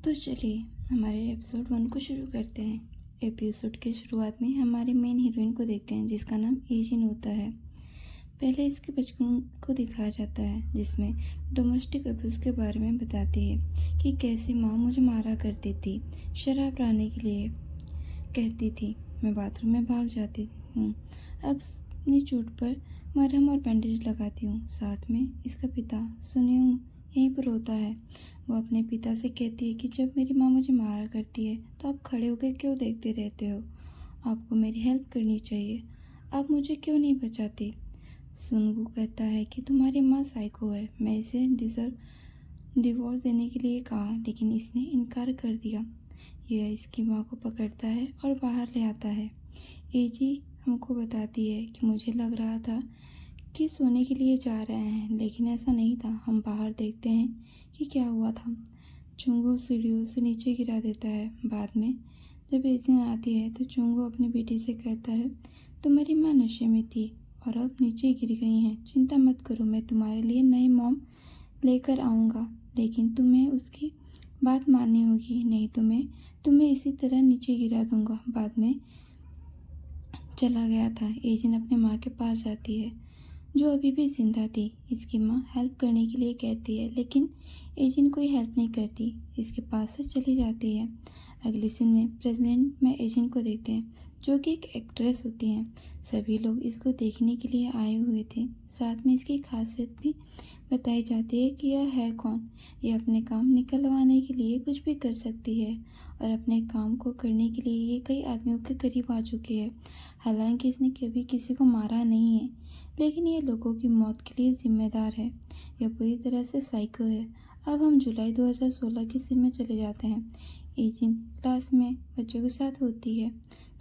तो चलिए हमारे एपिसोड 1 को शुरू करते हैं। एपिसोड के शुरुआत में हमारे मेन हीरोइन को देखते हैं जिसका नाम एजिन होता है। पहले इसके बचपन को दिखाया जाता है जिसमें डोमेस्टिक अब्यूज़ के बारे में बताती है कि कैसे माँ मुझे मारा करती थी, शराब लाने के लिए कहती थी, मैं बाथरूम में भाग जाती हूँ। अब अपनी चोट पर मरहम और बैंडेज लगाती हूँ। साथ में इसका पिता सुनियोंग यहीं पर होता है। वो अपने पिता से कहती है कि जब मेरी माँ मुझे मारा करती है तो आप खड़े होकर क्यों देखते रहते हो? आपको मेरी हेल्प करनी चाहिए। आप मुझे क्यों नहीं बचाती? सुनगू कहता है कि तुम्हारी माँ साइको है। मैं इसे डिवोर्स देने के लिए कहा लेकिन इसने इनकार कर दिया। यह इसकी माँ को पकड़ता है और बाहर ले आता है। एजी हमको बताती है कि मुझे लग रहा था कि सोने के लिए जा रहे हैं लेकिन ऐसा नहीं था। हम बाहर देखते हैं कि क्या हुआ था। चुंगू सीढ़ियों से नीचे गिरा देता है। बाद में जब एजिन आती है तो चुंगू अपनी बेटी से कहता है तुम्हारी माँ नशे में थी और अब नीचे गिर गई हैं। चिंता मत करो, मैं तुम्हारे लिए नई मॉम लेकर आऊँगा, लेकिन तुम्हें उसकी बात माननी होगी, नहीं तो मैं तुम्हें इसी तरह नीचे गिरा दूँगा। बाद में चला गया था। एजिन अपने माँ के पास जाती है जो अभी भी जिंदा थी। इसकी माँ हेल्प करने के लिए कहती है लेकिन एजिन कोई हेल्प नहीं करती, इसके पास से चली जाती है। अगले सीन में प्रेजेंट में एजिन को देखते हैं जो कि एक एक्ट्रेस होती हैं। सभी लोग इसको देखने के लिए आए हुए थे। साथ में इसकी खासियत भी बताई जाती है कि यह है कौन। यह अपने काम निकलवाने के लिए कुछ भी कर सकती है और अपने काम को करने के लिए ये कई आदमियों के करीब आ चुकी है। हालांकि इसने कभी किसी को मारा नहीं है लेकिन ये लोगों की मौत के लिए जिम्मेदार है। यह पूरी तरह से साइको है। अब हम जुलाई 2016 के सीन में चले जाते हैं। एजिन क्लास में बच्चों के साथ होती है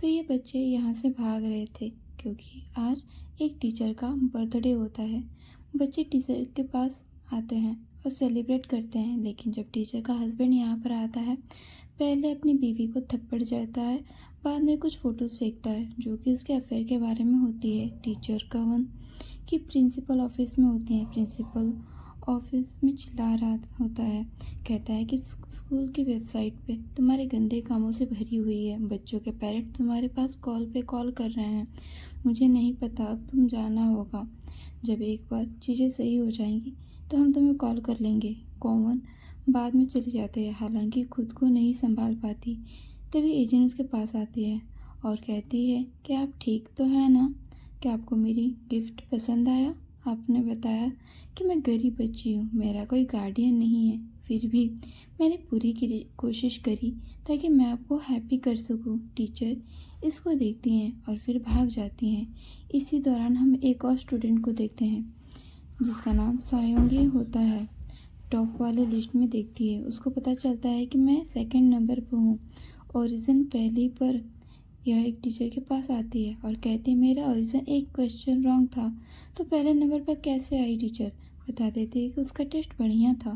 तो ये बच्चे यहाँ से भाग रहे थे क्योंकि आज एक टीचर का बर्थडे होता है। बच्चे टीचर के पास आते हैं और सेलिब्रेट करते हैं लेकिन जब टीचर का हस्बैंड यहाँ पर आता है पहले अपनी बीवी को थप्पड़ जड़ता है, बाद में कुछ फ़ोटोज़ फेंकता है जो कि उसके अफेयर के बारे में होती है। टीचर कवन की प्रिंसिपल ऑफिस में होती है। प्रिंसिपल ऑफिस में चिल्ला रहा होता है, कहता है कि स्कूल की वेबसाइट पे तुम्हारे गंदे कामों से भरी हुई है। बच्चों के पेरेंट्स तुम्हारे पास कॉल पे कॉल कर रहे हैं। मुझे नहीं पता, अब तुम जाना होगा। जब एक बार चीज़ें सही हो जाएंगी तो हम तुम्हें कॉल कर लेंगे। कॉमन बाद में चली जाती है, हालांकि खुद को नहीं संभाल पाती। तभी एजेंट उसके पास आती है और कहती है कि आप ठीक तो हैं ना? क्या आपको मेरी गिफ्ट पसंद आया? आपने बताया कि मैं गरीब बच्ची हूँ, मेरा कोई गार्डियन नहीं है, फिर भी मैंने पूरी कोशिश करी ताकि मैं आपको हैप्पी कर सकूँ। टीचर इसको देखती हैं और फिर भाग जाती हैं। इसी दौरान हम एक और स्टूडेंट को देखते हैं जिसका नाम सायोंगी होता है। टॉप वाले लिस्ट में देखती है, उसको पता चलता है कि मैं सेकंड नंबर पर हूँ, ओरिजिन पहली पर। यह एक टीचर के पास आती है और कहती है मेरा ओरिजिन एक क्वेश्चन रॉन्ग था तो पहले नंबर पर कैसे आई? टीचर बता देती है कि उसका टेस्ट बढ़िया था।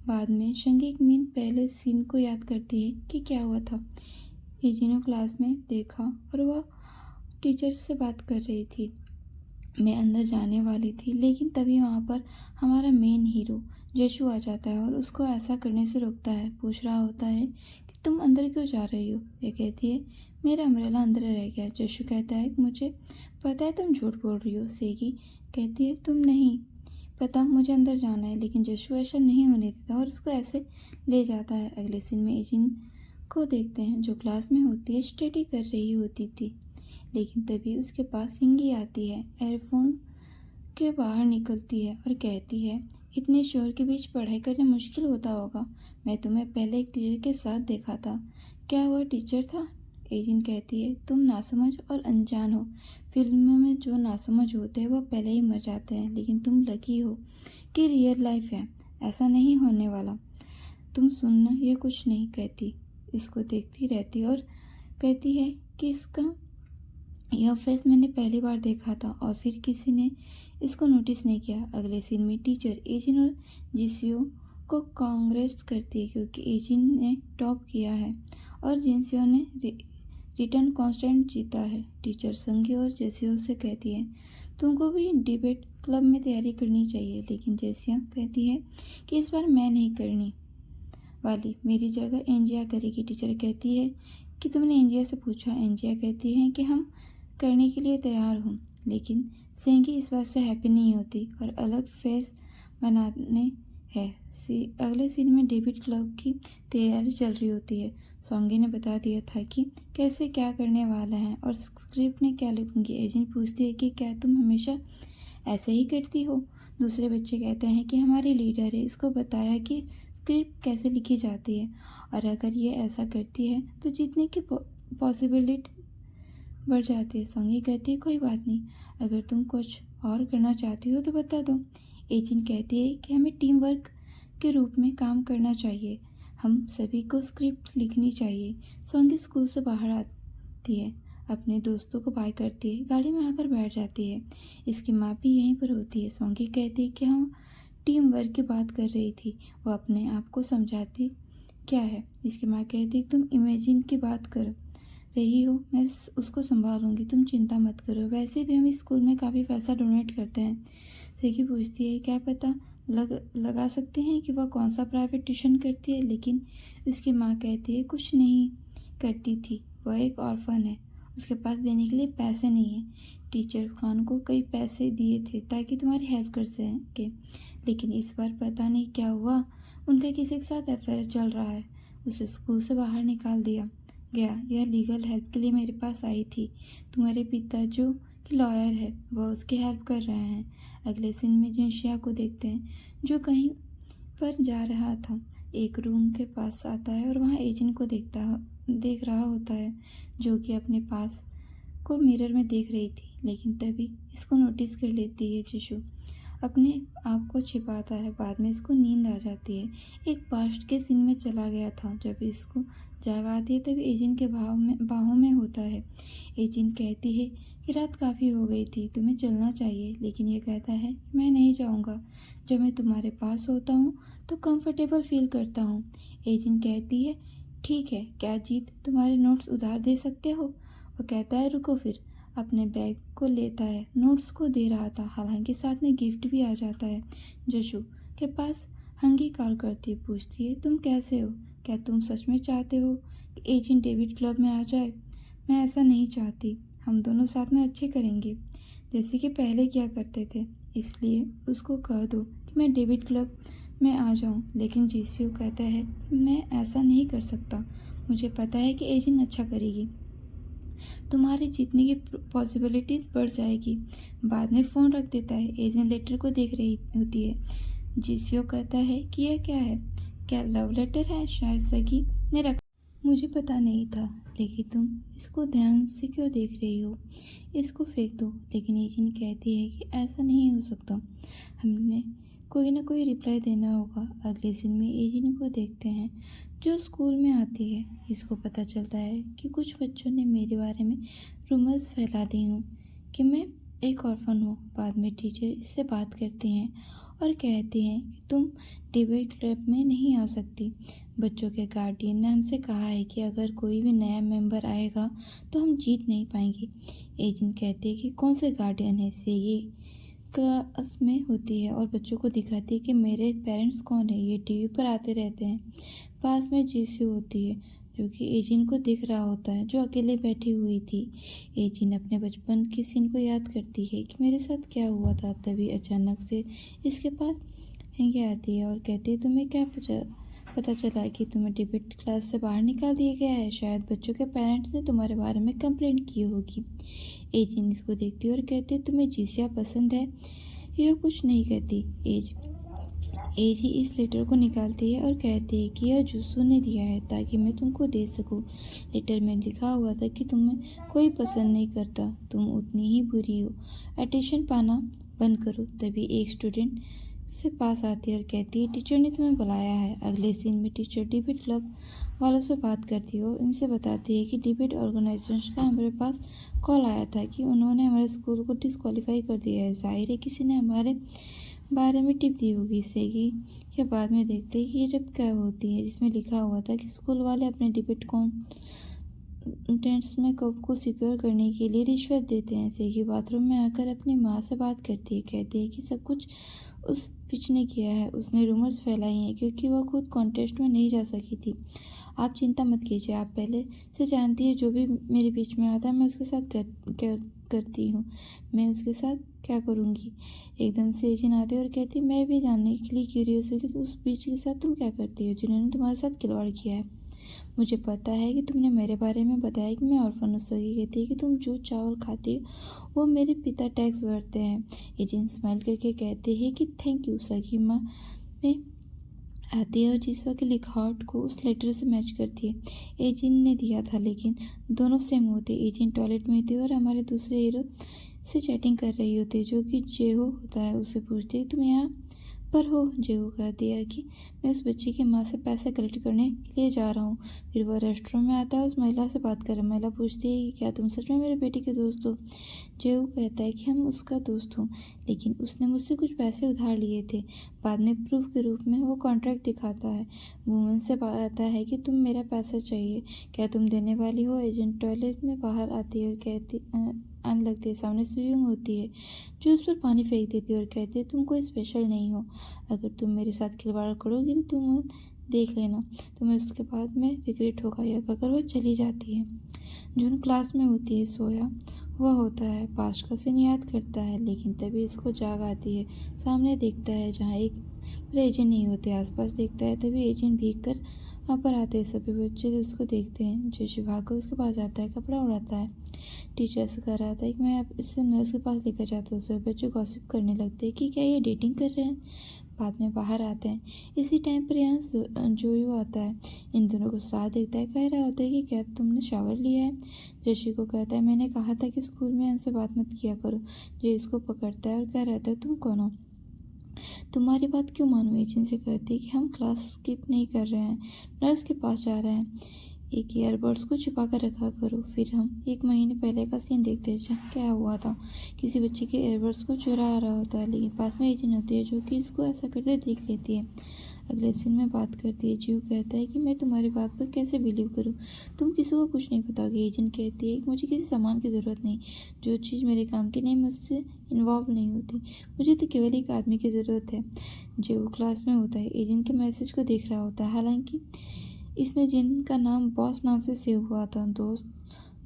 बाद में शंगिक मीन पहले सीन को याद करती है कि क्या हुआ था। एजिनो क्लास में देखा और वह टीचर से बात कर रही थी। मैं अंदर जाने वाली थी लेकिन तभी वहाँ पर हमारा मेन हीरो जशु आ जाता है और उसको ऐसा करने से रोकता है। पूछ रहा होता है कि तुम अंदर क्यों जा रही हो? वह कहती है मेरा अम्ब्रेला अंदर रह गया। जशु कहता है मुझे पता है तुम झूठ बोल रही हो। सेगी कहती है तुम नहीं पता, मुझे अंदर जाना है, लेकिन जशु ऐसा नहीं होने देता और उसको ऐसे ले जाता है। अगले सीन में एजिन को देखते हैं जो क्लास में होती है, स्टडी कर रही होती थी लेकिन तभी उसके पास हिंगी आती है, एयरफोन के बाहर निकलती है और कहती है इतने शोर के बीच पढ़ाई करना मुश्किल होता होगा। मैं तुम्हें पहले एक टीचर के साथ देखा था, क्या वह टीचर था? एजिन कहती है तुम नासमझ और अनजान हो। फिल्मों में जो नासमझ होते हैं वो पहले ही मर जाते हैं, लेकिन तुम लकी हो कि रियल लाइफ है, ऐसा नहीं होने वाला। तुम सुनना, ये कुछ नहीं कहती, इसको देखती रहती और कहती है कि इसका यह फेस मैंने पहली बार देखा था और फिर किसी ने इसको नोटिस नहीं किया। अगले सीन में टीचर एजिन और जिसियो को कांग्रेस करती है क्योंकि एजिन ने टॉप किया है और जिसियो ने रिटर्न कांस्टेंट जीता है। टीचर संगी और जेसियो से कहती है तुमको भी डिबेट क्लब में तैयारी करनी चाहिए, लेकिन जेसिया कहती है कि इस बार मैं नहीं करनी। वाली मेरी जगह एंजिया करेगी। टीचर कहती है कि तुमने एंजिया से पूछा। एंजिया कहती है कि हम करने के लिए तैयार हूँ, लेकिन सेंगी इस बात से हैप्पी नहीं होती और अलग फेस बनाने है। अगले सीन में डेविड क्लब की तैयारी चल रही होती है। सोंगी ने बता दिया था कि कैसे क्या करने वाला है और स्क्रिप्ट में क्या लिखूंगी। एजेंट पूछती है कि क्या तुम हमेशा ऐसे ही करती हो। दूसरे बच्चे कहते हैं कि हमारी लीडर है, इसको बताया कि स्क्रिप्ट कैसे लिखी जाती है और अगर ये ऐसा करती है तो जीतने की पॉसिबिलिटी बढ़ जाती है। सोंगी कहती है कोई बात नहीं, अगर तुम कुछ और करना चाहती हो तो बता दो। एजेंट कहती है कि हमें टीम वर्क के रूप में काम करना चाहिए, हम सभी को स्क्रिप्ट लिखनी चाहिए। सोंगी स्कूल से बाहर आती है, अपने दोस्तों को बाय करती है, गाड़ी में आकर बैठ जाती है। इसकी माँ भी यहीं पर होती है। सोंगी कहती है कि हम टीम वर्क की बात कर रही थी, वो अपने आप को समझाती क्या है। इसकी माँ कहती है तुम इमेजिन की बात कर रही हो, मैं उसको संभालूंगी, तुम चिंता मत करो। वैसे भी हम इस स्कूल में काफ़ी पैसा डोनेट करते हैं। सेगी पूछती है क्या पता लगा सकते हैं कि वह कौन सा प्राइवेट ट्यूशन करती है, लेकिन उसकी माँ कहती है कुछ नहीं करती थी, वह एक ऑर्फन है, उसके पास देने के लिए पैसे नहीं है। टीचर खान को कई पैसे दिए थे ताकि तुम्हारी हेल्प कर सके, लेकिन इस बार पता नहीं क्या हुआ, उनका किसी के साथ अफेयर चल रहा है, उसे स्कूल से बाहर निकाल दिया गया। यह लीगल हेल्प के लिए मेरे पास आई थी। तुम्हारे पिता जो कि लॉयर है, वह उसकी हेल्प कर रहे हैं। अगले सीन में जिनशिया को देखते हैं जो कहीं पर जा रहा था, एक रूम के पास आता है और वहाँ एजेंट को देख रहा होता है जो कि अपने पास को मिरर में देख रही थी, लेकिन तभी इसको नोटिस कर लेती है। जिशु अपने आप को छिपाता है, बाद में इसको नींद आ जाती है। एक पास्ट के सीन में चला गया था, जब इसको जाग आती है तभी एजेंट के बाहों में होता है। एजेंट कहती है कि रात काफ़ी हो गई थी, तुम्हें चलना चाहिए, लेकिन ये कहता है मैं नहीं जाऊँगा, जब मैं तुम्हारे पास होता हूँ तो कंफर्टेबल फील करता हूँ। एजेंट कहती है ठीक है, क्या जीत तुम्हारे नोट्स उधार दे सकते हो। वो कहता है रुको, फिर अपने बैग को लेता है, नोट्स को दे रहा था, हालांकि साथ में गिफ्ट भी आ जाता है। जशु के पास हंगी कॉल करती है, पूछती है तुम कैसे हो, क्या तुम सच में चाहते हो कि एजेंट डेविड क्लब में आ जाए। मैं ऐसा नहीं चाहती, हम दोनों साथ में अच्छे करेंगे जैसे कि पहले किया करते थे, इसलिए उसको कह दो कि मैं डेविड क्लब में आ जाऊं। लेकिन जीसीओ कहता है मैं ऐसा नहीं कर सकता, मुझे पता है कि एजेंट अच्छा करेगी, तुम्हारे जीतने की पॉसिबिलिटीज बढ़ जाएगी। बाद में फ़ोन रख देता है। एजेंट लेटर को देख रही होती है। जीसीओ कहता है कि यह क्या है, क्या लव लेटर है, शायद सगी ने रखा, मुझे पता नहीं था, लेकिन तुम इसको ध्यान से क्यों देख रही हो, इसको फेंक दो। लेकिन एजेंट कहती है कि ऐसा नहीं हो सकता, हमने कोई ना कोई रिप्लाई देना होगा। अगले सीन में एजेंट को देखते हैं जो स्कूल में आती है। इसको पता चलता है कि कुछ बच्चों ने मेरे बारे में रूमर्स फैला दी हूँ कि मैं एक ऑर्फन हूँ। बाद में टीचर इससे बात करती हैं और कहती हैं कि तुम डिबेट क्लब में नहीं आ सकती। बच्चों के गार्डियन ने हमसे कहा है कि अगर कोई भी नया मेंबर आएगा तो हम जीत नहीं पाएंगे। एजेंट कहती है कि कौन से गार्डियन है, से ये क्लास में होती है और बच्चों को दिखाती है कि मेरे पेरेंट्स कौन है, ये टीवी पर आते रहते हैं। पास में जीसी होती है जो कि एजिन को दिख रहा होता है, जो अकेले बैठी हुई थी। एजिन अपने बचपन के सीन को याद करती है कि मेरे साथ क्या हुआ था। तभी अचानक से इसके पास हेंगे आती है और कहती है तुम्हें क्या पता चला कि तुम्हें डिबेट क्लास से बाहर निकाल दिया गया है, शायद बच्चों के पेरेंट्स ने तुम्हारे बारे में कंप्लेंट की होगी। एजिन इसको देखती है और कहती है तुम्हें जीसिया पसंद है। यह कुछ नहीं कहती। एजी इस लेटर को निकालती है और कहती है कि यह जुस्सू ने दिया है ताकि मैं तुमको दे सकूं। लेटर में लिखा हुआ था कि तुम्हें कोई पसंद नहीं करता, तुम उतनी ही बुरी हो, अटेंशन पाना बंद करो। तभी एक स्टूडेंट से पास आती है और कहती है टीचर ने तुम्हें बुलाया है। अगले सीन में टीचर डिबेट क्लब वालों से बात करती है और इनसे बताती है कि डिबेट ऑर्गेनाइजेशन का हमारे पास कॉल आया था कि उन्होंने हमारे स्कूल को डिस्क्वालीफाई कर दिया है। जाहिर है किसी ने हमारे बारे में टिप दी होगी। सेगी के बाद में देखते हैं कि ये टिप क्या होती है, जिसमें लिखा हुआ था कि स्कूल वाले अपने डिबेट कॉन्टेंट्स में कप को सिक्योर करने के लिए रिश्वत देते हैं। सेगी बाथरूम में आकर अपनी माँ से बात करती है, कहती है कि सब कुछ उस पिच ने किया है। उसने रूमर्स फैलाई हैं क्योंकि वह खुद कॉन्टेस्ट में नहीं जा सकी थी। आप चिंता मत कीजिए, आप पहले से जानती है जो भी मेरे बीच में आता है मैं उसके साथ करती हूँ। मैं उसके साथ क्या करूँगी? एकदम से एजिन आती और कहती, मैं भी जानने के लिए क्यूरियस हूँ कि उस बीच के साथ तुम क्या करती हो जिन्होंने तुम्हारे साथ खिलवाड़ किया है। मुझे पता है कि तुमने मेरे बारे में बताया कि मैं ऑर्फन हूँ। सगी कहती है कि तुम जो चावल खाती हो वो मेरे पिता टैक्स भरते हैं। एजेंट स्माइल करके कहते हैं कि थैंक यू। सगी माँ में आती है और जिसवा के लिखावट को उस लेटर से मैच करती है। एजेंट ने दिया था लेकिन दोनों सेम होते। एजेंट टॉयलेट में थी और हमारे दूसरे हीरो से चैटिंग कर रही होती जो कि जेहो होता है। उसे पूछती है तुम यहाँ पर हो? जेहो कहती है कि मैं उस बच्ची की माँ से पैसे कलेक्ट करने के लिए जा रहा हूँ। फिर वह रेस्टोरेंट में आता है, उस महिला से बात कर। महिला पूछती है कि क्या तुम सच में मेरे बेटे के दोस्त हो? जेहो कहता है कि हम उसका दोस्त हूँ लेकिन उसने मुझसे कुछ पैसे उधार लिए थे। बाद में प्रूफ के रूप में वो कॉन्ट्रैक्ट दिखाता है। वुमन से आता है कि तुम मेरा पैसा चाहिए, क्या तुम देने वाली हो? एजेंट टॉयलेट में बाहर आती है और आने लगती है। सामने सुयुंग होती है जो उस पर पानी फेंक देती है और कहती है तुम कोई स्पेशल नहीं हो। अगर तुम मेरे साथ खिलवाड़ करोगी तो तुम देख लेना, तुम्हें उसके बाद में रिग्रेट होगा। यह कहकर वह चली जाती है। जून क्लास में होती है। सोया वह होता है, पास्ट का सीन याद करता है लेकिन तभी इसको जाग आती है। सामने देखता है जहाँ एक एजेंट नहीं होते। आसपास देखता है तभी एजेंट भीग कर वहाँ पर आते हैं। सभी बच्चे उसको देखते हैं। जोशी भागकर उसके पास जाता है, कपड़ा उड़ाता है। टीचर से कह रहा था कि मैं अब इससे नर्स के पास लेकर जाता हूँ। सभी बच्चे गॉसिप करने लगते हैं कि क्या ये डेटिंग कर रहे हैं। बाद में बाहर आते हैं। इसी टाइम पर यहाँ जोयू आता है। इन दोनों को साथ देखता है, कह रहा होता है कि क्या तुमने शावर लिया है? जोशी को कहता है मैंने कहा था कि स्कूल में हमसे बात मत किया करो। जो इसको पकड़ता है और कह रहा था तुम कौन हो, तुम्हारी बात क्यों मानूं? एजेंट से कहती है कि हम क्लास स्किप नहीं कर रहे हैं, नर्स के पास जा रहे हैं। एक ईयरबड्स को छिपा कर रखा करो। फिर हम 1 महीने पहले का सीन देखते हैं जहाँ क्या हुआ था। किसी बच्चे के ईयरबड्स को चुरा रहा होता है लेकिन पास में एजेंट होती है जो कि इसको ऐसा करते देख लेती है। अगले सीन में बात करती है। जीव कहता है कि मैं तुम्हारी बात पर कैसे बिलीव करूं, तुम किसी को कुछ नहीं बताओगी। एजेंट कहती है कि मुझे किसी सामान की ज़रूरत नहीं, जो चीज़ मेरे काम की नहीं मैं उससे इन्वॉल्व नहीं होती, मुझे तो केवल एक आदमी की ज़रूरत है। जो क्लास में होता है, एजेंट के मैसेज को देख रहा होता है। हालांकि इसमें जिनका नाम बॉस नाम से सेव हुआ था,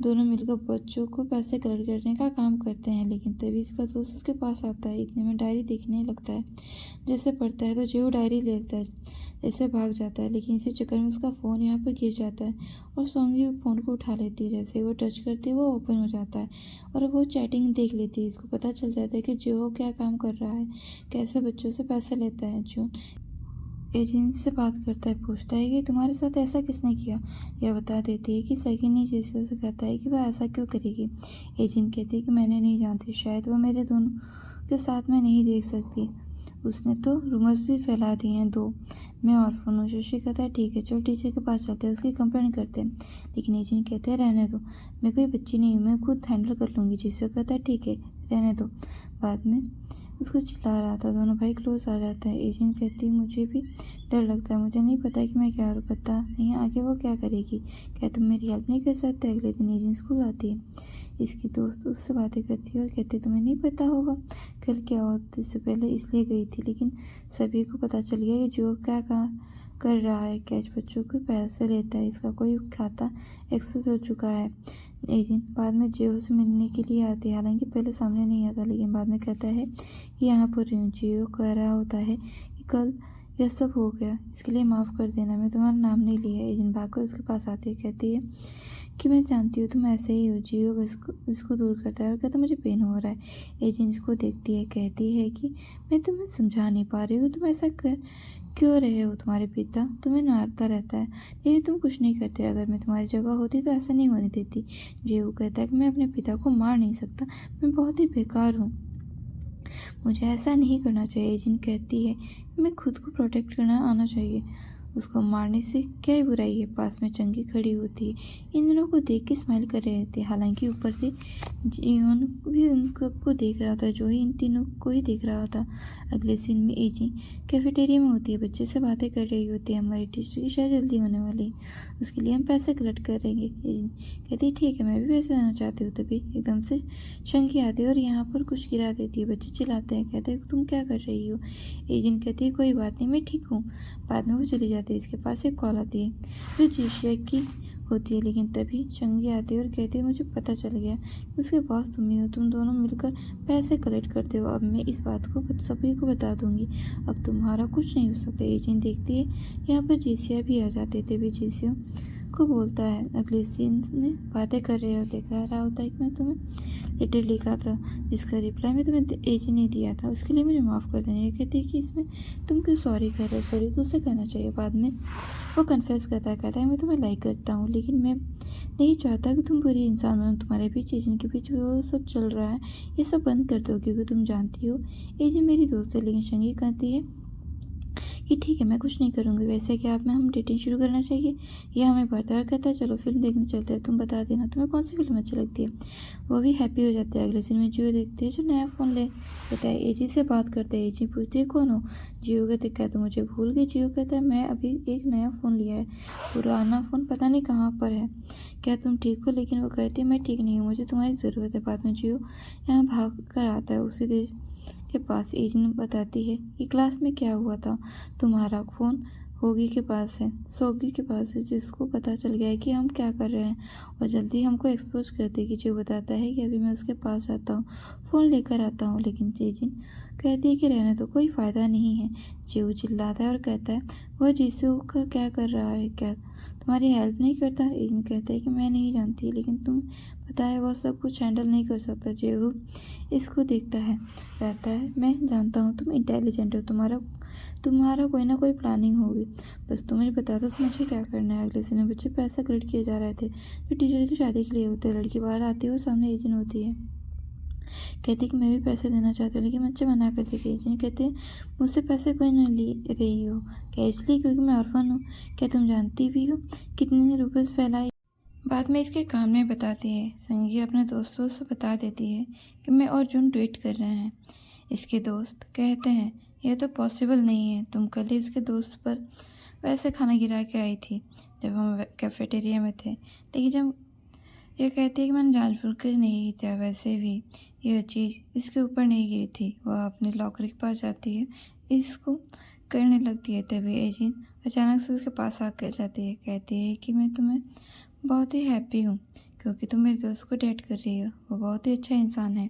दोनों मिलकर बच्चों को पैसे कलेक्ट करने का काम करते हैं। लेकिन तभी इसका दोस्त उसके पास आता है। इतने में डायरी देखने लगता है। जैसे पढ़ता है तो जेऊ डायरी ले लेता है, जैसे भाग जाता है लेकिन इसी चक्कर में उसका फ़ोन यहाँ पर गिर जाता है और सोंगी फ़ोन को उठा लेती है। जैसे वो टच करती है वो ओपन हो जाता है और वो चैटिंग देख लेती है। इसको पता चल जाता है कि जेऊ क्या काम कर रहा है, कैसे बच्चों से पैसे लेता है। जो एजेंट से बात करता है, पूछता है कि तुम्हारे साथ ऐसा किसने किया। यह बता देती है कि सगी ने जैसे से कहता है कि वह ऐसा क्यों करेगी। एजेंट कहती है कि मैंने नहीं जानती, शायद वह मेरे दोनों के साथ में नहीं देख सकती, उसने तो रूमर्स भी फैला दिए हैं 2। मैं ऑर्फन हूँ। जोशी कहता है ठीक है चलो टीचर के पास चलते हैं, उसकी कंप्लेंट करते हैं। लेकिन एजेंट कहते हैं रहने दो, मैं कोई बच्ची नहीं हूँ, मैं खुद हैंडल कर लूँगी। जिससे कहता है ठीक है रहने दो। बाद में उसको चिल्ला रहा था। दोनों भाई क्लोज आ जाता है। एजेंट कहती है मुझे भी डर लगता है, मुझे नहीं पता कि मैं क्या करूँ, पता नहीं आगे वो क्या करेगी, क्या तुम मेरी हेल्प नहीं कर सकते? अगले दिन एजेंट स्कूल आती है। इसकी दोस्त उससे बातें करती है और कहती है तुम्हें नहीं पता होगा कल क्या हुआ, तो इससे पहले इसलिए गई थी लेकिन सभी को पता चल गया कि जो क्या कर रहा है, कैच बच्चों को पैसे लेता है, इसका कोई खाता एक्सेस हो चुका है। एजेंट बाद में जियो से मिलने के लिए आते हैं। हालांकि पहले सामने नहीं आता लेकिन बाद में कहता है कि यहाँ पर हूँ। जियो कह रहा होता है कि कल यह सब हो गया, इसके लिए माफ़ कर देना, मैं तुम्हारा नाम नहीं लिया। एजेंट भागकर उसके पास आती है, कहती है कि मैं जानती हूँ तुम ऐसे ही हो। जियो इसको दूर करता है और कहता है मुझे पेन हो रहा है। एजेंट इसको देखती है, कहती है कि मैं तुम्हें समझा नहीं पा रही हूँ, तुम ऐसा कर क्यों रहे हो, तुम्हारे पिता तुम्हें मारता रहता है लेकिन तुम कुछ नहीं करते, अगर मैं तुम्हारी जगह होती तो ऐसा नहीं होने देती। जेऊ कहता है कि मैं अपने पिता को मार नहीं सकता, मैं बहुत ही बेकार हूँ, मुझे ऐसा नहीं करना चाहिए। एजेंट कहती है मैं खुद को प्रोटेक्ट करना आना चाहिए। उसको मारने से क्या ही बुराई है। पास में चंगी खड़ी होती है। इन दोनों को देख के स्माइल कर रहे थे। हालांकि ऊपर से जीवन भी उन सबको देख रहा था, जो ही इन तीनों को ही देख रहा था। अगले सीन में एजी कैफेटेरिया में होती है, बच्चे से बातें कर रही होती है। हमारी टीचर की शायद जल्दी होने वाली है, उसके लिए हम पैसे कलेक्ट करेंगे। एजिन कहती है ठीक है, मैं भी पैसे देना चाहती हूँ। तभी एकदम से शंकी आती है और यहाँ पर कुछ गिरा देती है। बच्चे चिल्लाते हैं, कहते हैं तुम क्या कर रही हो। एजिन कहती है कोई बात नहीं, मैं ठीक हूँ। बाद में वो चली जाती है। इसके पास एक कॉल आती है जो जिशिया की होती है, लेकिन तभी चंगी आती है और कहती है मुझे पता चल गया कि उसके बॉस तुम ही हो। तुम दोनों मिलकर पैसे कलेक्ट करते हो। अब मैं इस बात को सभी को बता दूंगी। अब तुम्हारा कुछ नहीं हो सकता। एजेंट देखती है यहाँ पर जेसिया भी आ जाते थे। भी जेसिया को बोलता है। अगले सीन में बातें कर रहे होते, कह रहा होता है कि मैं तुम्हें लेटर लिखा था जिसका रिप्लाई मैं तुम्हें एजेंट ने दिया था, उसके लिए मुझे माफ़ कर देना। ये कहती है कि इसमें तुम क्यों सॉरी कर रहे हो। सॉरी तो उसे कहना चाहिए। बाद में वो कन्फेस करता है, कहता है मैं तुम्हें लाइक करता हूँ, लेकिन मैं नहीं चाहता कि तुम बुरी इंसान बनो। तुम्हारे बीच एजेंट के बीच वो सब चल रहा है, ये सब बंद कर दो, क्योंकि तुम जानती हो एजेंट मेरी दोस्त है। लेकिन शंगी कहती है कि ठीक है, मैं कुछ नहीं करूँगी। वैसे क्या आप में हम डेटिंग शुरू करना चाहिए या हमें बर्ताव कहता है चलो फिल्म देखने चलते हैं, तुम बता देना तुम्हें कौन सी फिल्म अच्छी लगती है। वो भी हैप्पी हो जाते हैं। अगले सीन में जियो देखते हैं जो नया फ़ोन ले लेता है। एजी से बात करते हैं। एजी पूछती है कौन हो। जियो कहते तो मुझे भूल गई। जियो कहता है मैं अभी एक नया फ़ोन लिया है, पुराना फ़ोन पता नहीं कहाँ पर है, क्या तुम ठीक हो। लेकिन वो कहती है मैं ठीक नहीं हूँ, मुझे तुम्हारी ज़रूरत है। बाद में जियो यहाँ भाग कर आता है। उसी देर के पास एजेंट बताती है कि क्लास में क्या हुआ था। तुम्हारा फ़ोन होगी के पास है, सोगी के पास है, जिसको पता चल गया है कि हम क्या कर रहे हैं और जल्दी हमको एक्सपोज कर देगी। जो बताता है कि अभी मैं उसके पास जाता हूँ, फ़ोन लेकर आता हूँ। लेकिन एजेंट कहती है कि रहने तो कोई फ़ायदा नहीं है। जीव चिल्लाता है और कहता है वह जीसू का क्या कर रहा है, क्या तुम्हारी हेल्प नहीं करता। एजेंट कहता है कि मैं नहीं जानती, लेकिन तुम पता है वह सब कुछ हैंडल नहीं कर सकता। जेहू इसको देखता है, कहता है मैं जानता हूँ तुम इंटेलिजेंट हो, तुम्हारा कोई ना कोई प्लानिंग होगी, बस तुम मुझे बता दो तो मुझे क्या करना है। अगले सीन में बच्चे पैसा कलेक्ट किए जा रहे थे जो टीचर की शादी के लिए होते हैं। लड़की बाहर आती है और सामने एजेंट होती है, कहती है कि मैं भी पैसे देना चाहती हूँ, लेकिन बच्चे मना करते कि एजेंट कहते हैं मुझसे पैसे कोई नहीं ले रही हो, क्या इसलिए क्योंकि मैं ऑर्फन हूँ। क्या तुम जानती भी हो कितने रुपये फैलाई। बाद में इसके कान में बताती है। संगी अपने दोस्तों से बता देती है कि मैं और जून डेट कर रहे हैं। इसके दोस्त कहते हैं यह तो पॉसिबल नहीं है, तुम कल ही उसके दोस्त पर वैसे खाना गिरा के आई थी जब हम कैफेटेरिया में थे। लेकिन जब यह कहती है कि मैंने जानबूझ कर नहीं किया, वैसे भी यह चीज़ इसके ऊपर नहीं गिरी थी। वह अपने लॉकर के पास जाती है, इसको करने लगती है। तभी एजेंट अचानक से उसके पास आकर जाती है, कहती है कि मैं तुम्हें बहुत ही हैप्पी हूँ क्योंकि तुम मेरे दोस्त को डेट कर रही हो। वो बहुत ही अच्छा इंसान है,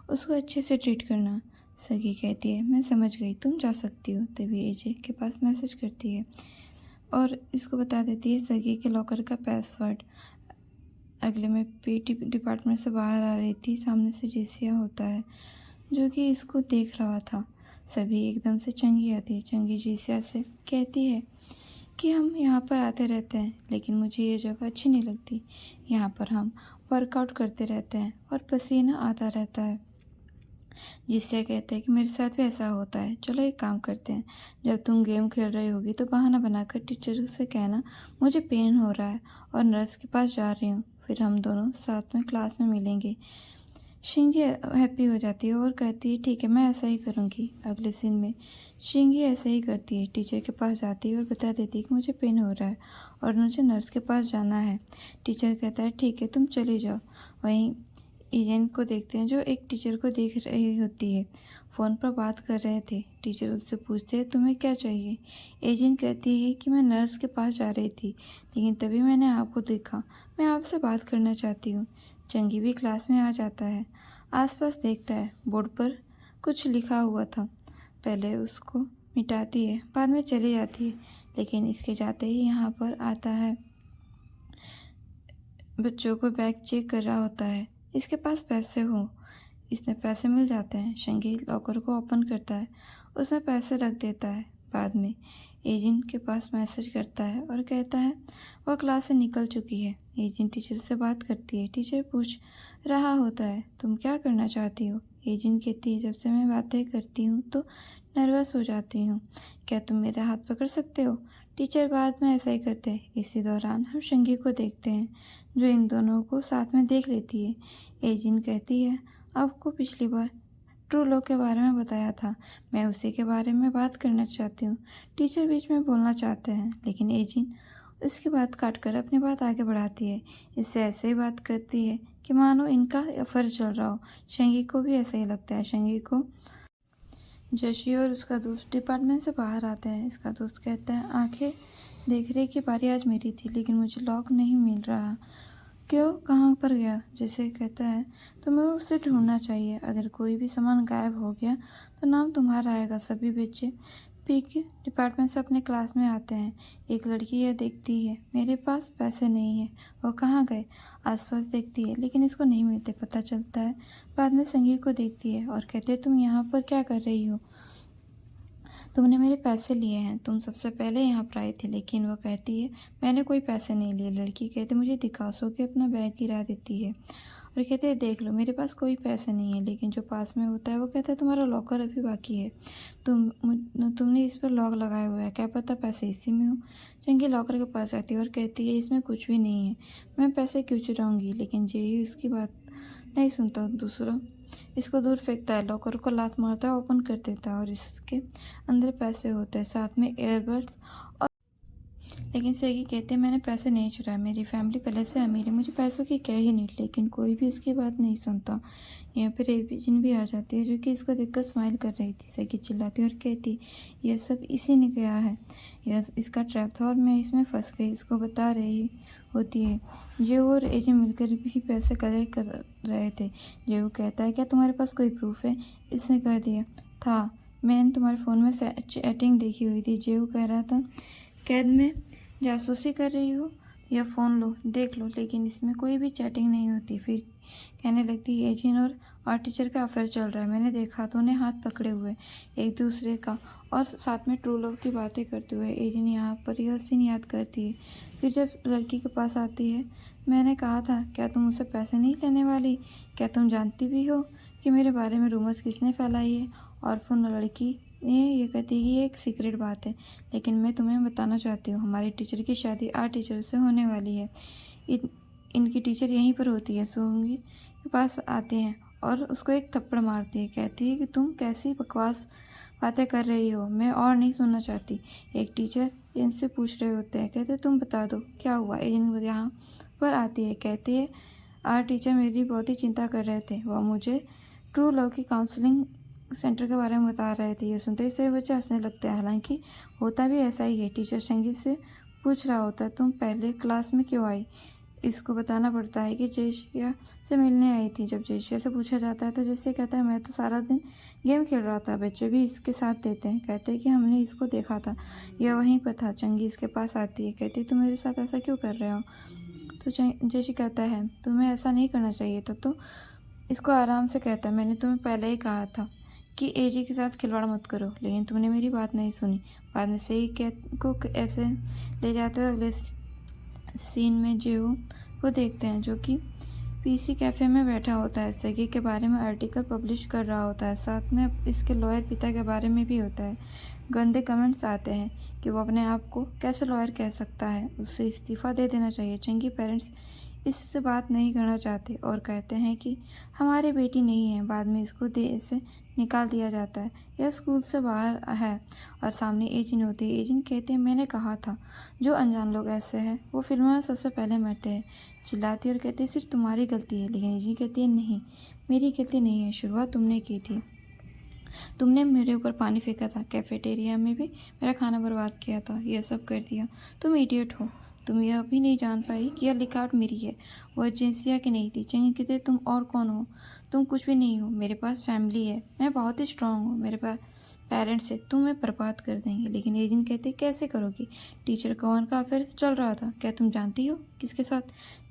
उसको अच्छे से ट्रीट करना। सगी कहती है मैं समझ गई, तुम जा सकती हो। तभी एजे के पास मैसेज करती है और इसको बता देती है सगी के लॉकर का पासवर्ड। अगले में पीटी डिपार्टमेंट से बाहर आ रही थी, सामने से जेसिया होता है जो कि इसको देख रहा था। सभी एकदम से चंगी आती है। चंगी जेसिया से कहती है कि हम यहाँ पर आते रहते हैं, लेकिन मुझे ये जगह अच्छी नहीं लगती। यहाँ पर हम वर्कआउट करते रहते हैं और पसीना आता रहता है। जिससे कहते हैं कि मेरे साथ भी ऐसा होता है, चलो एक काम करते हैं, जब तुम गेम खेल रही होगी तो बहाना बनाकर टीचर से कहना मुझे पेन हो रहा है और नर्स के पास जा रही हूँ, फिर हम दोनों साथ में क्लास में मिलेंगे। शिंगी हैप्पी हो जाती है और कहती है ठीक है, मैं ऐसा ही करूँगी। अगले सीन में शिंगी ऐसे ही करती है, टीचर के पास जाती है और बता देती है कि मुझे पेन हो रहा है और मुझे नर्स के पास जाना है। टीचर कहता है ठीक है, तुम चले जाओ। वहीं एजेंट को देखते हैं जो एक टीचर को देख रही होती है, फ़ोन पर बात कर रहे थे। टीचर उससे पूछते हैं तुम्हें क्या चाहिए। एजेंट कहती है कि मैं नर्स के पास जा रही थी, लेकिन तभी मैंने आपको देखा, मैं आपसे बात करना चाहती हूँ। चंगी भी क्लास में आ जाता है, आसपास देखता है, बोर्ड पर कुछ लिखा हुआ था, पहले उसको मिटाती है, बाद में चली जाती है। लेकिन इसके जाते ही यहाँ पर आता है, बच्चों को बैग चेक कर रहा होता है, इसके पास पैसे हो, इसने पैसे मिल जाते हैं। शंगी लॉकर को ओपन करता है, उसमें पैसे रख देता है। बाद में एजेंट के पास मैसेज करता है और कहता है वह क्लास से निकल चुकी है। एजेंट टीचर से बात करती है, टीचर पूछ रहा होता है तुम क्या करना चाहती हो। एजेंट कहती है जब से मैं बातें करती हूँ तो नर्वस हो जाती हूँ, क्या तुम मेरा हाथ पकड़ सकते हो। टीचर बाद में ऐसा ही करते हैं। इसी दौरान हम शंगी को देखते हैं जो इन दोनों को साथ में देख लेती है। एजिन कहती है, आपको पिछली बार ट्रू लव के बारे में बताया था, मैं उसी के बारे में बात करना चाहती हूँ। टीचर बीच में बोलना चाहते हैं लेकिन एजिन उसकी बात काटकर अपनी बात आगे बढ़ाती है। इससे ऐसे ही बात करती है कि मानो इनका अफेयर चल रहा हो। शंगी को भी ऐसा ही लगता है। शंगी को जशी और उसका दोस्त डिपार्टमेंट से बाहर आते हैं। इसका दोस्त कहता है, आंखें देखने की बारी आज मेरी थी लेकिन मुझे लॉक नहीं मिल रहा। क्यों, कहाँ पर गया? जैसे कहता है, तुम्हें उसे ढूंढना चाहिए। अगर कोई भी सामान गायब हो गया तो नाम तुम्हारा आएगा। सभी बच्चे पीके डिपार्टमेंट से अपने क्लास में आते हैं। एक लड़की यह देखती है, मेरे पास पैसे नहीं है। वो कहाँ गए? आसपास देखती है लेकिन इसको नहीं मिलते। पता चलता है बाद में संगीत को देखती है और कहते हैं, तुम यहाँ पर क्या कर रही हो? तुमने मेरे पैसे लिए हैं, तुम सबसे पहले यहाँ पर आई थी। लेकिन वह कहती है, मैंने कोई पैसे नहीं लिए। लड़की कहते, मुझे दिखाओ। सो के अपना बैग गिरा देती है और कहते हैं, देख लो, मेरे पास कोई पैसे नहीं है। लेकिन जो पास में होता है वो कहता है, तुम्हारा लॉकर अभी बाकी है, तुमने इस पर लॉक लगाया हुआ है, क्या पता पैसे इसी में हो। चंगी लॉकर के पास जाती है और कहती है, इसमें कुछ भी नहीं है, मैं पैसे क्यों चुराऊंगी। लेकिन जेई उसकी बात नहीं सुनता। दूसरा इसको दूर फेंकता है, लॉकर को लात मारता है, ओपन कर देता है और इसके अंदर पैसे होते हैं, साथ में ईयरबड्स। और लेकिन सेगी कहते हैं, मैंने पैसे नहीं चुराए, मेरी फैमिली पहले से अमीर है, मुझे पैसों की क्या ही नीड। लेकिन कोई भी उसकी बात नहीं सुनता। यहाँ पर एजिन भी आ जाती है जो कि इसको देखकर स्माइल कर रही थी। सेगी चिल्लाती और कहती, यह सब इसी ने किया है, यह इसका ट्रैप था और मैं इसमें फंस गई। इसको बता रही होती है। जेऊ और एजिन मिलकर भी पैसे कलेक्ट कर रहे थे। जेऊ कहता है, क्या तुम्हारे पास कोई प्रूफ है? इसने कह दिया था, मैंने तुम्हारे फ़ोन में चैटिंग देखी हुई थी। जेऊ कह रहा था, कैद में जासूसी कर रही हो? यह फ़ोन लो, देख लो। लेकिन इसमें कोई भी चैटिंग नहीं होती। फिर कहने लगती, एजिन और आर्ट टीचर का अफेयर चल रहा है, मैंने देखा तो उन्हें हाथ पकड़े हुए एक दूसरे का और साथ में ट्रू लव की बातें करते हुए। एजिन यहाँ पर यह सीन याद करती है। फिर जब लड़की के पास आती है, मैंने कहा था, क्या तुम मुझसे पैसे नहीं लेने वाली? क्या तुम जानती भी हो कि मेरे बारे में रूमर्स किसने फैलाई है? और फिर लड़की ये कहती है कि ये एक सीक्रेट बात है, लेकिन मैं तुम्हें बताना चाहती हूँ, हमारी टीचर की शादी आर्ट टीचर से होने वाली है। इनकी टीचर यहीं पर होती है। सोंगी के पास आते हैं और उसको एक थप्पड़ मारती है। कहती है कि तुम कैसी बकवास बातें कर रही हो, मैं और नहीं सुनना चाहती। एक टीचर इनसे पूछ रहे होते हैं, कहते तुम बता दो क्या हुआ। एजेंट यहाँ पर आती है, कहती है, आर्ट टीचर मेरी बहुत ही चिंता कर रहे थे, वह मुझे ट्रू लव की काउंसलिंग सेंटर के बारे में बता रहे थे। ये सुनते ही सभी बच्चे हंसने लगते हैं। हालांकि होता भी ऐसा ही है। टीचर संगीत से पूछ रहा होता है, तुम पहले क्लास में क्यों आई? इसको बताना पड़ता है कि जेशिया से मिलने आई थी। जब जेशिया से पूछा जाता है तो जेशिया कहता है, मैं तो सारा दिन गेम खेल रहा था। बच्चे भी इसके साथ देते हैं, कहते हैं कि हमने इसको देखा था, यह वहीं पर था। चंगी इसके पास आती है, कहती है, तुम मेरे साथ ऐसा क्यों कर रहे हो? तो जेशिया कहता है, तुम्हें ऐसा नहीं करना चाहिए था। तो इसको आराम से कहता है, मैंने तुम्हें पहले ही कहा था कि एजी के साथ खिलवाड़ मत करो, लेकिन तुमने मेरी बात नहीं सुनी। बाद में से ही को ऐसे ले जाते हुए अगले सीन में जेऊ को देखते हैं जो कि पीसी कैफ़े में बैठा होता है। सेगी के बारे में आर्टिकल पब्लिश कर रहा होता है, साथ में इसके लॉयर पिता के बारे में भी होता है। गंदे कमेंट्स आते हैं कि वो अपने आप को कैसे लॉयर कह सकता है, उससे इस्तीफ़ा दे देना चाहिए। चंगी पेरेंट्स इससे बात नहीं करना चाहते और कहते हैं कि हमारी बेटी नहीं है। बाद में इसको देश से निकाल दिया जाता है। यह स्कूल से बाहर है और सामने एजिन होती है। एजिन कहते हैं, मैंने कहा था, जो अनजान लोग ऐसे हैं वो फिल्मों में सबसे पहले मरते हैं। चिल्लाती और कहती है, सिर्फ तुम्हारी गलती है। लेकिन एजिन कहती है, नहीं, मेरी गलती नहीं है, शुरुआत तुमने की थी। तुमने मेरे ऊपर पानी फेंका था, कैफेटेरिया में भी मेरा खाना बर्बाद किया था, यह सब कर दिया। तुम इडियट हो। तुम यह भी नहीं जान पाई कि यह लिखावट मेरी है, वह जेसिया की नहीं थी। चंगी कहते, तुम और कौन हो? तुम कुछ भी नहीं हो। मेरे पास फैमिली है, मैं बहुत ही स्ट्रांग हूँ, मेरे पास पेरेंट्स है, तुम्हें बर्बाद कर देंगे। लेकिन एजिन कहते, कैसे करोगी? टीचर कौन का अफेयर चल रहा था, क्या तुम जानती हो किसके साथ?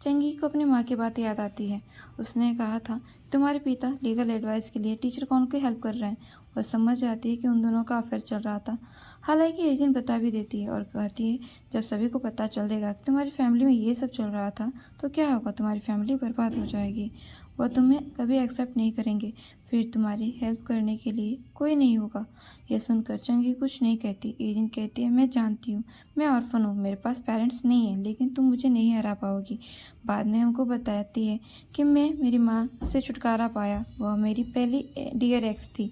चंगी को अपनी माँ की बात याद आती है। उसने कहा था, तुम्हारे पिता लीगल एडवाइस के लिए टीचर कौन की हेल्प कर रहे हैं। वह समझ जाती है कि उन दोनों का अफेयर चल रहा था। हालांकि एजेंट बता भी देती है और कहती है, जब सभी को पता चलेगा कि तुम्हारी फैमिली में ये सब चल रहा था तो क्या होगा, तुम्हारी फैमिली बर्बाद हो जाएगी। वो तुम्हें कभी एक्सेप्ट नहीं करेंगे। फिर तुम्हारी हेल्प करने के लिए कोई नहीं होगा। यह सुनकर चंगी कुछ नहीं कहती। एजिन कहती है, मैं जानती हूँ, मैं ऑर्फन हूँ, मेरे पास पेरेंट्स नहीं है, लेकिन तुम मुझे नहीं हरा पाओगी। बाद में हमको बताती है कि मैं मेरी माँ से छुटकारा पाया। वह मेरी पहली डियर एक्स थी,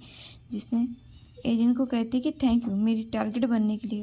जिसने एजेंट को कहती कि थैंक यू मेरी टारगेट बनने के लिए।